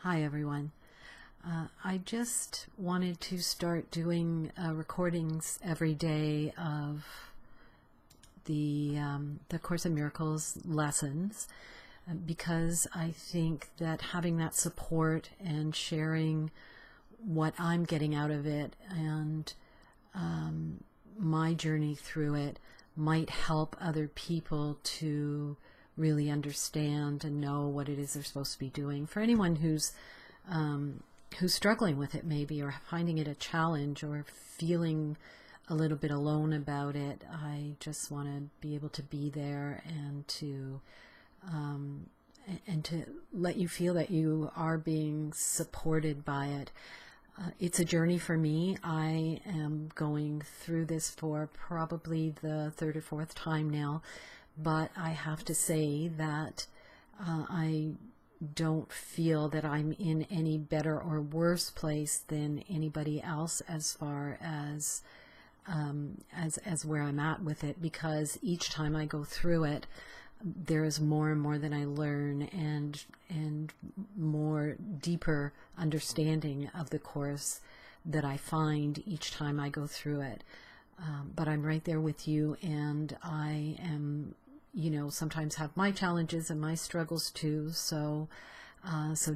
Hi everyone. I just wanted to start doing recordings every day of the Course in Miracles lessons because I think that having that support and sharing what I'm getting out of it and my journey through it might help other people to really understand and know what it is they're supposed to be doing. For anyone who's struggling with it maybe, or finding it a challenge, or feeling a little bit alone about it, I just want to be able to be there and to let you feel that you are being supported by it. It's a journey for me. I am going through this for probably the third or fourth time now, but I have to say that I don't feel that I'm in any better or worse place than anybody else as far as where I'm at with it, because each time I go through it, there is more and more that I learn and more deeper understanding of the Course that I find each time I go through it. But I'm right there with you, and I am, sometimes have my challenges and my struggles too. So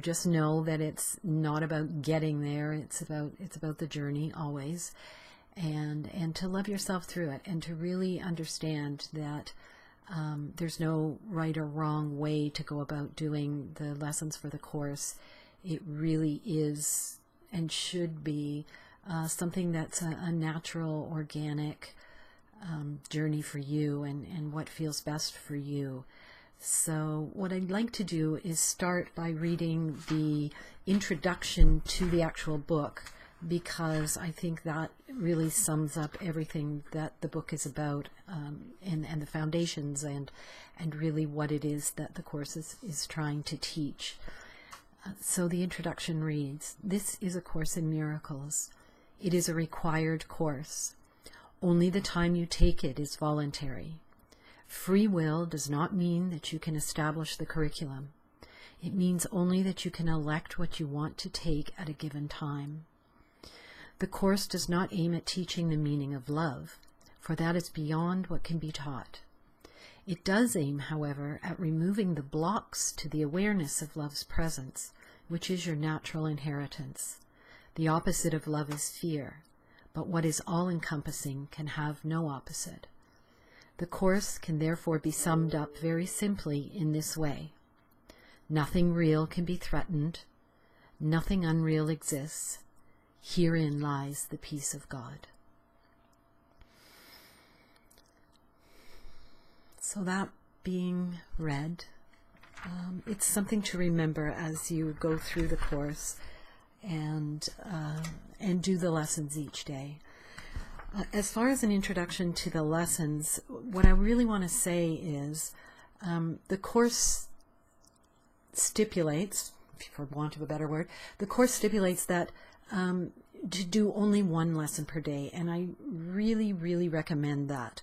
just know that it's not about getting there. It's about the journey always, and to love yourself through it, and to really understand that there's no right or wrong way to go about doing the lessons for the Course. It really is and should be something that's a natural, organic journey for you, and what feels best for you. So what I'd like to do is start by reading the introduction to the actual book, because I think that really sums up everything that the book is about, and the foundations and really what it is that the Course is trying to teach. So the introduction reads, "This is a Course in Miracles. It is a required course. Only the time you take it is voluntary. Free will does not mean that you can establish the curriculum. It means only that you can elect what you want to take at a given time. The Course does not aim at teaching the meaning of love, for that is beyond what can be taught. It does aim, however, at removing the blocks to the awareness of love's presence, which is your natural inheritance. The opposite of love is fear, but what is all-encompassing can have no opposite. The Course can therefore be summed up very simply in this way. Nothing real can be threatened. Nothing unreal exists. Herein lies the peace of God." So that being read, it's something to remember as you go through the Course and do the lessons each day. As far as an introduction to the lessons, what I really want to say is the Course stipulates, for want of a better word, the Course stipulates that to do only one lesson per day, and I really, really recommend that.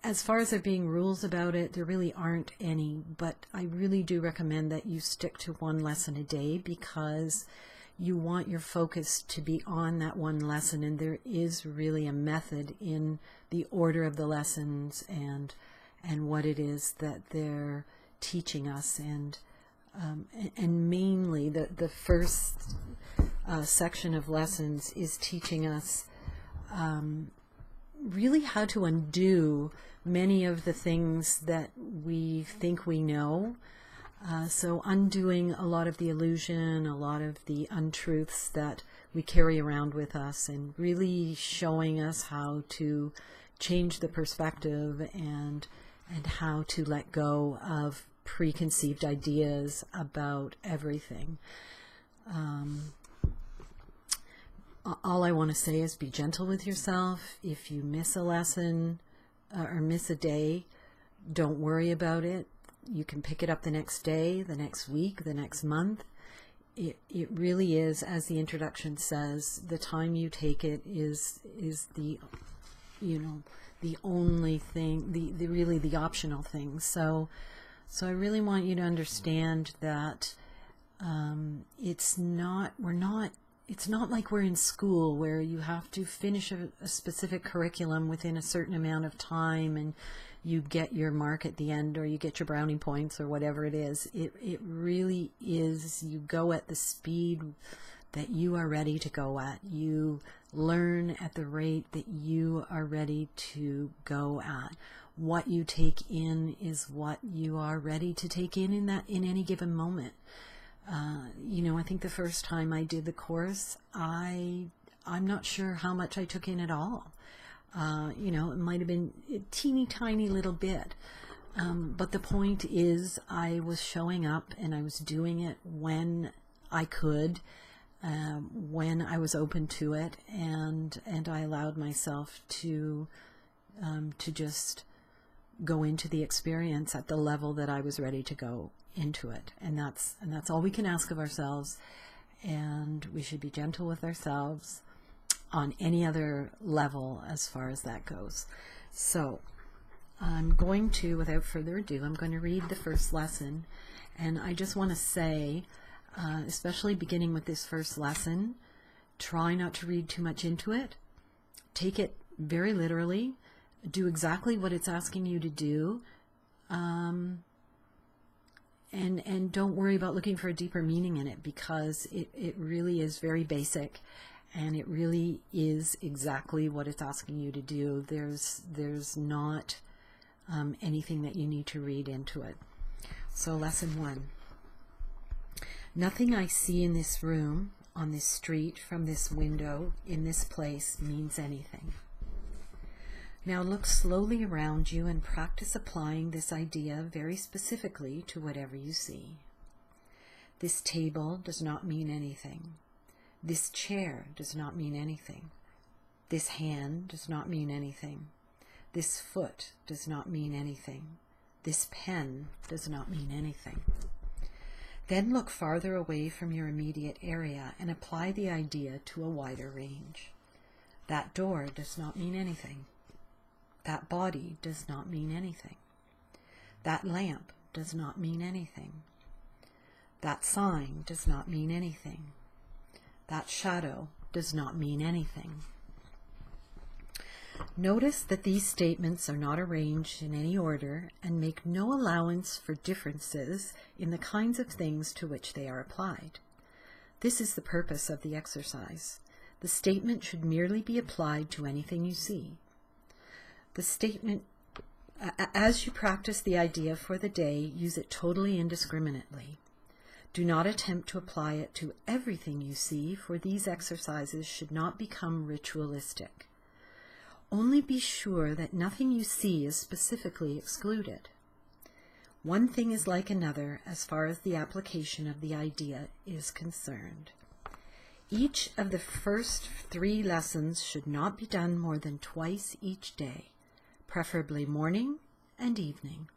As far as there being rules about it, there really aren't any, but I really do recommend that you stick to one lesson a day, because you want your focus to be on that one lesson, and there is really a method in the order of the lessons and what it is that they're teaching us, and mainly the first section of lessons is teaching us really how to undo many of the things that we think we know. So undoing a lot of the illusion, a lot of the untruths that we carry around with us, and really showing us how to change the perspective and how to let go of preconceived ideas about everything. All I want to say is be gentle with yourself. If you miss a lesson or miss a day, don't worry about it. You can pick it up the next day, the next week, the next month. It really is, as the introduction says, the time you take it is the only thing, the really the optional thing. So I really want you to understand that It's not like we're in school where you have to finish a specific curriculum within a certain amount of time and you get your mark at the end, or you get your brownie points, or whatever it is. It really is, you go at the speed that you are ready to go at. You learn at the rate that you are ready to go at. What you take in is what you are ready to take in any given moment. I think the first time I did the course, I'm not sure how much I took in at all. It might have been a teeny tiny little bit. But the point is, I was showing up and I was doing it when I could, when I was open to it, and I allowed myself to just go into the experience at the level that I was ready to go into it. And that's all we can ask of ourselves, and we should be gentle with ourselves on any other level as far as that goes. So I'm going to, without further ado, I'm going to read the first lesson. And I just want to say, especially beginning with this first lesson, try not to read too much into it. Take it very literally. Do exactly what it's asking you to do. And don't worry about looking for a deeper meaning in it, because it really is very basic, and it really is exactly what it's asking you to do. There's not anything that you need to read into it. So lesson 1. Nothing I see in this room, on this street, from this window, in this place means anything. Now look slowly around you and practice applying this idea very specifically to whatever you see. This table does not mean anything. This chair does not mean anything. This hand does not mean anything. This foot does not mean anything. This pen does not mean anything. Then look farther away from your immediate area and apply the idea to a wider range. That door does not mean anything. That body does not mean anything. That lamp does not mean anything. That sign does not mean anything. That shadow does not mean anything. Notice that these statements are not arranged in any order and make no allowance for differences in the kinds of things to which they are applied. This is the purpose of the exercise. The statement should merely be applied to anything you see. The statement, as you practice the idea for the day, use it totally indiscriminately. Do not attempt to apply it to everything you see, for these exercises should not become ritualistic. Only be sure that nothing you see is specifically excluded. One thing is like another as far as the application of the idea is concerned. Each of the first 3 lessons should not be done more than twice each day, preferably morning and evening.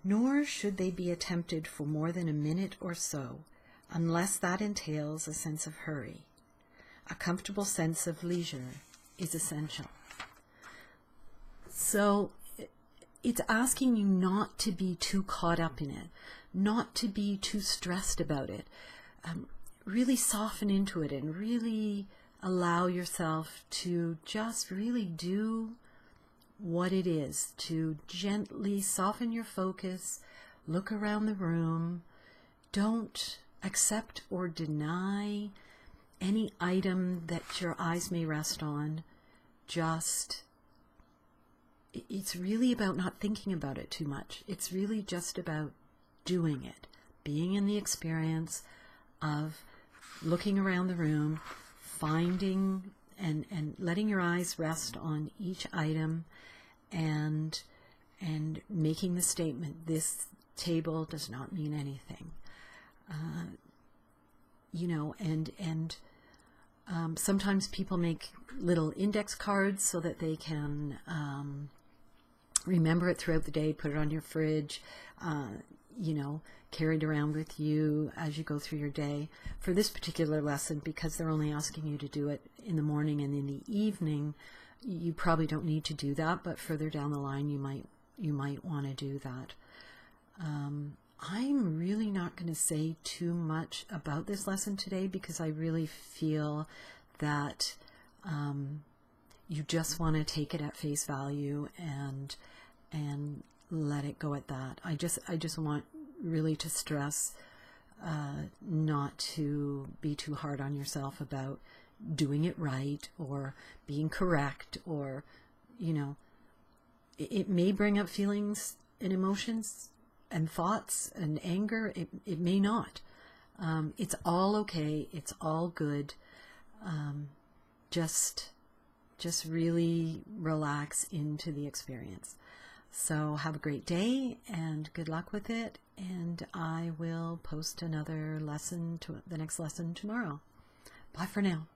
Nor should they be attempted for more than a minute or so, unless that entails a sense of hurry. A comfortable sense of leisure is essential. So it's asking you not to be too caught up in it, not to be too stressed about it. Really soften into it and really allow yourself to just really do what it is, to gently soften your focus, look around the room. Don't accept or deny any item that your eyes may rest on. It's really about not thinking about it too much. It's really just about doing it, being in the experience of looking around the room, finding and letting your eyes rest on each item, and making the statement, this table does not mean anything. Sometimes people make little index cards so that they can remember it throughout the day, put it on your fridge, carry it around with you as you go through your day. For this particular lesson, because they're only asking you to do it in the morning and in the evening, you probably don't need to do that, but further down the line you might want to do that. I'm really not going to say too much about this lesson today because I really feel that you just want to take it at face value and let it go at that. I just want really to stress not to be too hard on yourself about doing it right or being correct, or, you know, it may bring up feelings and emotions and thoughts and anger. It may not. It's all okay. It's all good. Just really relax into the experience. So have a great day and good luck with it. And I will post another lesson, to the next lesson tomorrow. Bye for now.